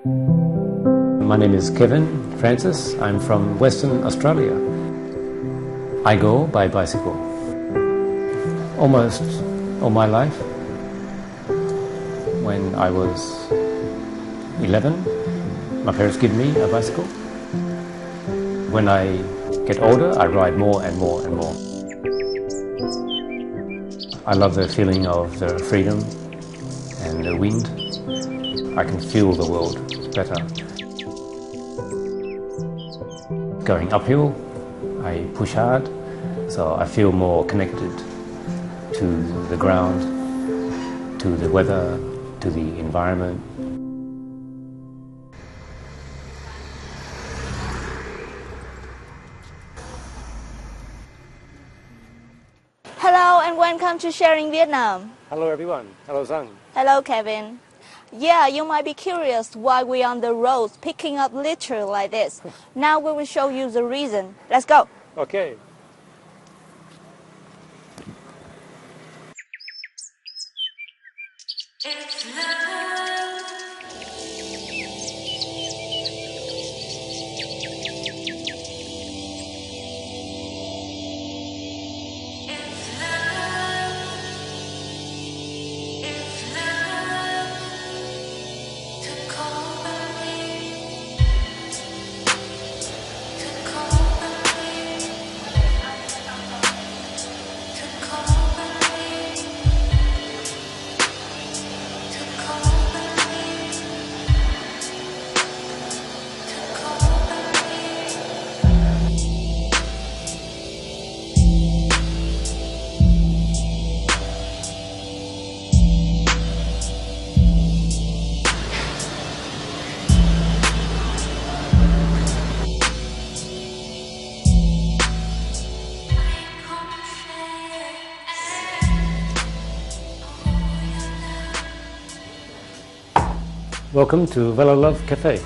My name is Kevin Francis. I'm from Western Australia. I go by bicycle. Almost all my life. When I was 11, my parents gave me a bicycle. When I get older, I ride more and more and more. I love the feeling of the freedom and the wind. I can feel the world better. Going uphill, I push hard, so I feel more connected to the ground, to the weather, to the environment. Hello and welcome to Sharing Vietnam. Hello everyone. Hello Zhang. Hello Kevin. Yeah, you might be curious why we're on the roads picking up litter like this. Now we will show you the reason. Let's go. Okay. Welcome to Velo Love Cafe.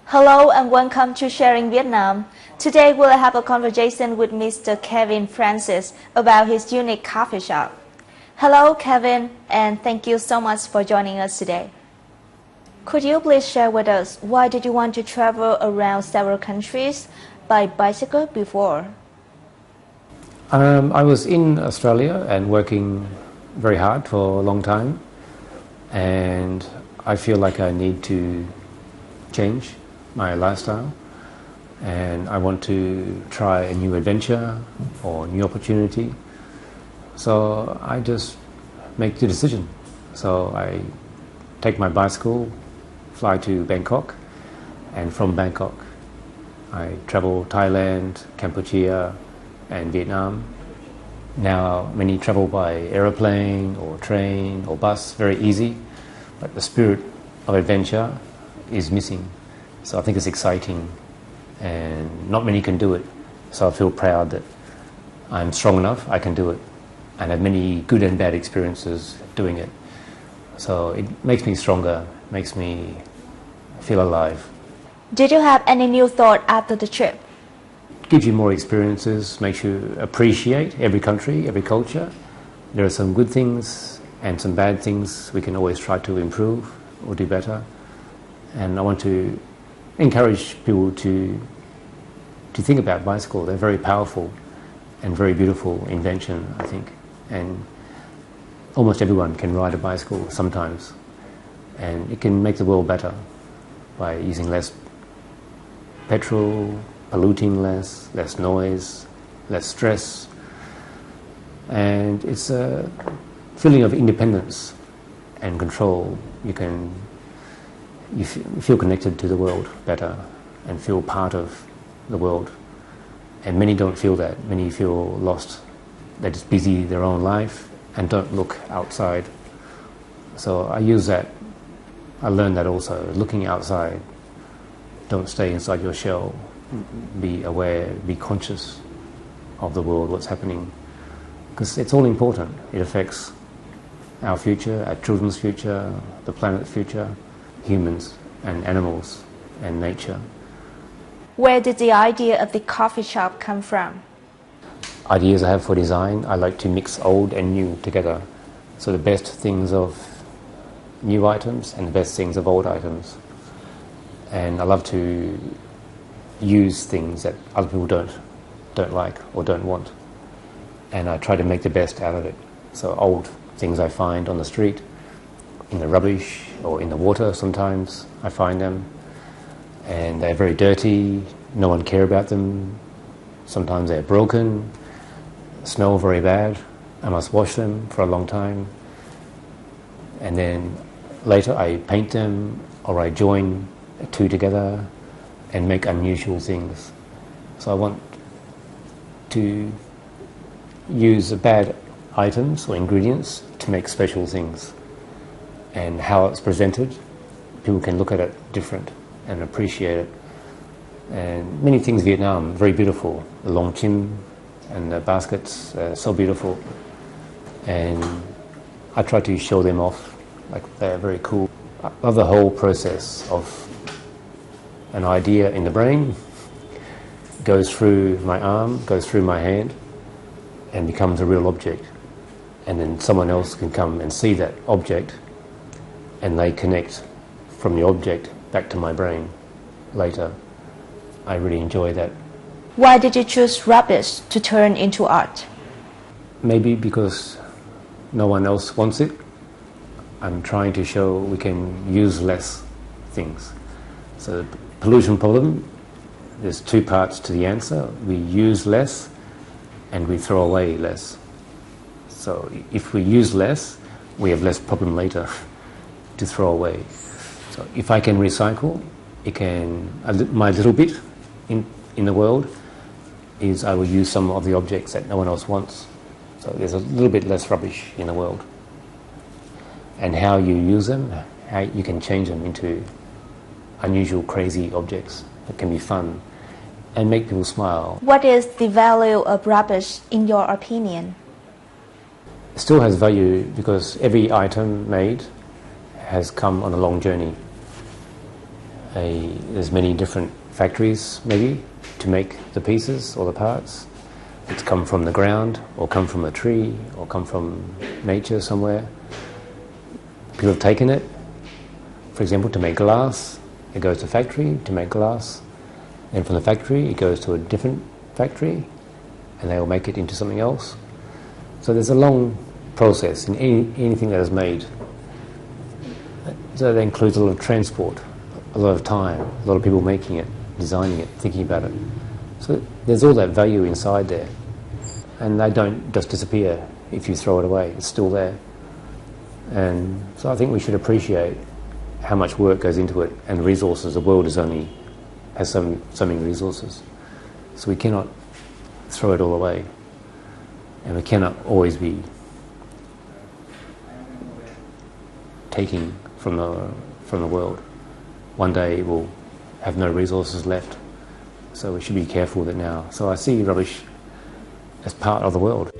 Hello and welcome to Sharing Vietnam. Today we'll have a conversation with Mr. Kevin Francis about his unique coffee shop. Hello Kevin, and thank you so much for joining us today. Could you please share with us why did you want to travel around several countries by bicycle before? I was in Australia and working very hard for a long time, and I feel like I need to change my lifestyle, and I want to try a new adventure or new opportunity. So I just make the decision. So I take my bicycle, fly to Bangkok, and from Bangkok I travel Thailand, Cambodia and Vietnam. Now many travel by aeroplane or train or bus, very easy, but the spirit of adventure is missing. So I think it's exciting and not many can do it. So I feel proud that I'm strong enough, I can do it, and have many good and bad experiences doing it. So it makes me stronger, makes me feel alive. Did you have any new thought after the trip? Gives you more experiences, makes you appreciate every country, every culture. There are some good things and some bad things. We can always try to improve or do better. And I want to encourage people to think about bicycle. They're very powerful and very beautiful invention, I think. And almost everyone can ride a bicycle sometimes. And it can make the world better by using less petrol, polluting less noise, less stress. And it's a feeling of independence and control. You feel connected to the world better and feel part of the world. And many don't feel that. Many feel lost. They're just busy their own life and don't look outside. So I use that. I learned that also, looking outside. Don't stay inside your shell. Be aware, be conscious of the world, what's happening. Because it's all important. It affects our future, our children's future, the planet's future, humans and animals and nature. Where did the idea of the coffee shop come from? ideas I have for design, I like to mix old and new together. So the best things of new items and the best things of old items. And I love to use things that other people don't like or don't want. And I try to make the best out of it. So old things I find on the street, in the rubbish or in the water sometimes I find them. And they're very dirty, no one cares about them. Sometimes they're broken, smell very bad. I must wash them for a long time. And then later I paint them or I join two together and make unusual things. So I want to use bad items or ingredients to make special things. And how it's presented, people can look at it different and appreciate it. And many things in Vietnam, very beautiful. The long chim and the baskets are so beautiful. And I try to show them off, like they're very cool. I love the whole process of an idea in the brain, goes through my arm, goes through my hand, and becomes a real object. And then someone else can come and see that object, and they connect from the object back to my brain later. I really enjoy that. Why did you choose rubbish to turn into art? Maybe because no one else wants it. I'm trying to show we can use less things. So the pollution problem, there's two parts to the answer. We use less and we throw away less. So if we use less, we have less problem later to throw away. So if I can recycle, my little bit in the world is I will use some of the objects that no one else wants. So there's a little bit less rubbish in the world. And how you use them, how you can change them into unusual, crazy objects that can be fun and make people smile. What is the value of rubbish in your opinion? It still has value because every item made has come on a long journey. There's many different factories maybe to make the pieces or the parts. It's come from the ground or come from a tree or come from nature somewhere. People have taken it, for example, to make glass. It goes to a factory to make glass. And from the factory it goes to a different factory and they will make it into something else. So there's a long process in anything that is made. So that includes a lot of transport, a lot of time, a lot of people making it, designing it, thinking about it. So there's all that value inside there. And they don't just disappear if you throw it away. It's still there. And so I think we should appreciate how much work goes into it and resources. The world has so many resources. So we cannot throw it all away. And we cannot always be taking from the world. One day we'll have no resources left. So we should be careful with it now. So I see rubbish as part of the world.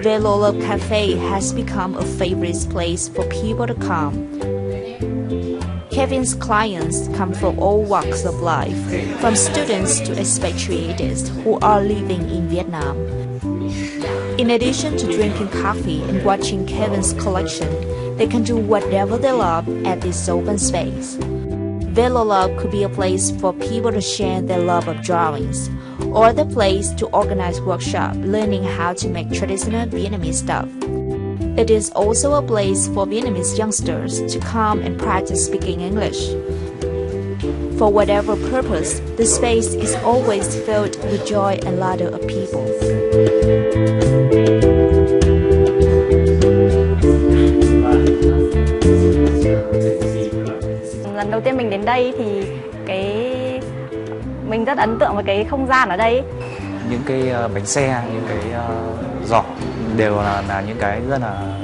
Velo Cafe has become a favorite place for people to come. Kevin's clients come from all walks of life, from students to expatriates who are living in Vietnam. In addition to drinking coffee and watching Kevin's collection, they can do whatever they love at this open space. Velo Lab could be a place for people to share their love of drawings, or the place to organize workshops learning how to make traditional Vietnamese stuff. It is also a place for Vietnamese youngsters to come and practice speaking English. For whatever purpose, the space is always filled with joy and laughter of people. Lần đầu tiên mình đến đây thì mình rất ấn tượng với cái không gian ở đây. Những cái bánh xe, những cái giỏ đều là những cái rất là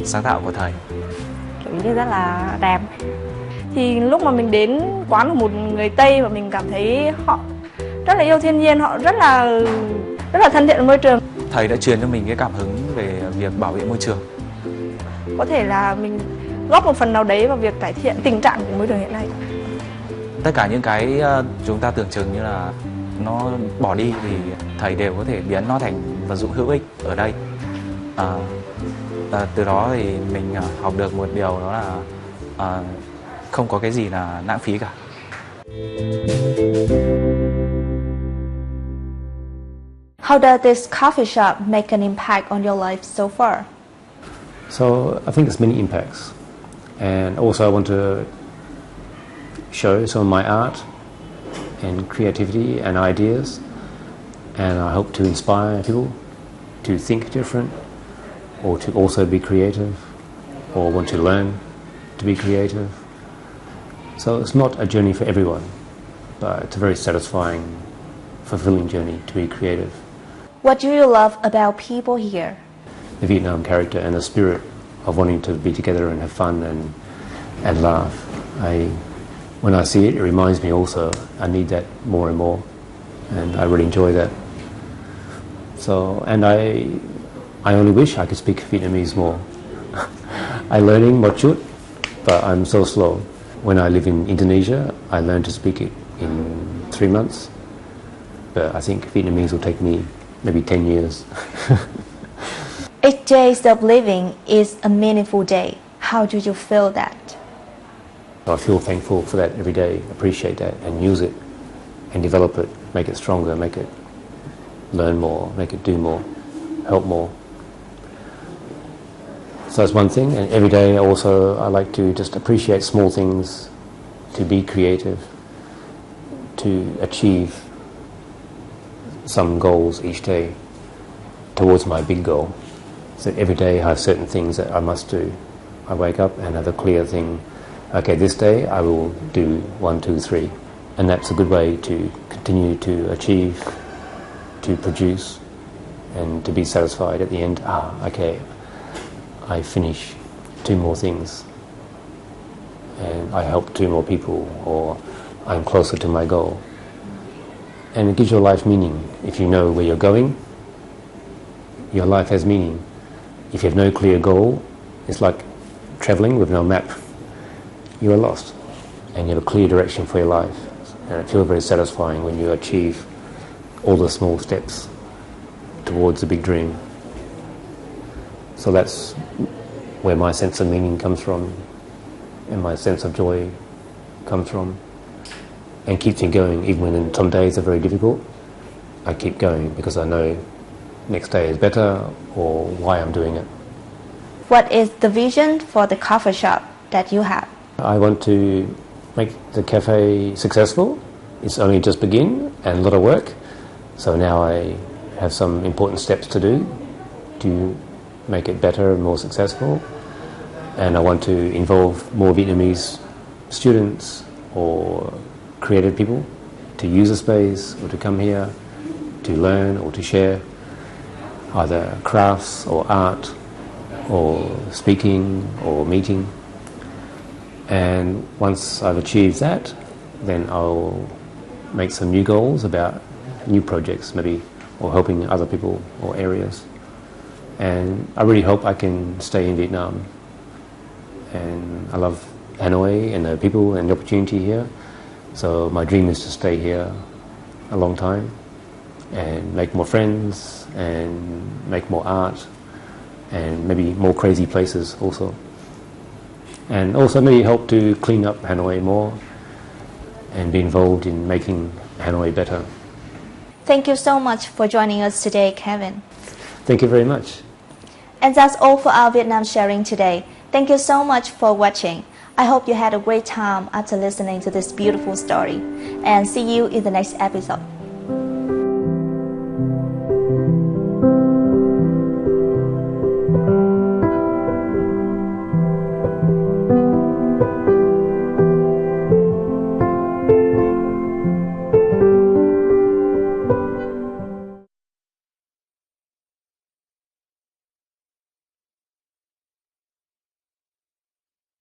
sáng tạo của thầy. Kiểu như rất là đẹp. Thì lúc mà mình đến quán của một người Tây và mình cảm thấy họ rất là yêu thiên nhiên, họ rất là thân thiện với môi trường. Thầy đã truyền cho mình cái cảm hứng về việc bảo vệ môi trường. Có thể là mình góp một phần nào đấy vào việc cải thiện tình trạng của môi trường hiện nay. Tất cả những cái chúng ta tưởng chừng như là nó bỏ đi thì thầy đều có thể biến nó thành vật dụng hữu ích ở đây. Từ đó thì mình học được một điều, đó là không có cái gì là lãng phí cả. How does this coffee shop make an impact on your life so far? So I think there's many impacts, and also I want to show some of my art and creativity and ideas, and I hope to inspire people to think different, or to also be creative, or want to learn to be creative. So it's not a journey for everyone, but it's a very satisfying, fulfilling journey to be creative. What do you love about people here? The Vietnam character and the spirit of wanting to be together and have fun and laugh. When I see it, it reminds me also I need that more and more, and I really enjoy that. So, and I only wish I could speak Vietnamese more. I'm learning một chút, but I'm so slow. When I live in Indonesia, I learned to speak it in 3 months, but I think Vietnamese will take me maybe 10 years. Each day of living is a meaningful day. How do you feel that? I feel thankful for that every day, appreciate that, and use it, and develop it, make it stronger, make it learn more, make it do more, help more. So that's one thing, and every day also I like to just appreciate small things, to be creative, to achieve some goals each day towards my big goal. So every day I have certain things that I must do. I wake up and have a clear thing. Okay, this day I will do 1, 2, 3. And that's a good way to continue to achieve, to produce, and to be satisfied at the end. Okay, I finish 2 more things, and I help 2 more people, or I'm closer to my goal. And it gives your life meaning. If you know where you're going, your life has meaning. If you have no clear goal, it's like traveling with no map. You are lost, and you have a clear direction for your life. And it feels very satisfying when you achieve all the small steps towards a big dream. So that's where my sense of meaning comes from, and my sense of joy comes from, and keeps me going even when some days are very difficult. I keep going because I know next day is better, or why I'm doing it. What is the vision for the coffee shop that you have? I want to make the cafe successful. It's only just begin and a lot of work. So now I have some important steps to do to make it better and more successful. And I want to involve more Vietnamese students or creative people to use the space or to come here to learn or to share either crafts or art or speaking or meeting. And once I've achieved that, then I'll make some new goals about new projects maybe, or helping other people or areas. And I really hope I can stay in Vietnam. And I love Hanoi and the people and the opportunity here. So my dream is to stay here a long time and make more friends and make more art and maybe more crazy places also. And also maybe help to clean up Hanoi more and be involved in making Hanoi better. Thank you so much for joining us today, Kevin. Thank you very much. And that's all for our Vietnam sharing today. Thank you so much for watching. I hope you had a great time after listening to this beautiful story. And see you in the next episode.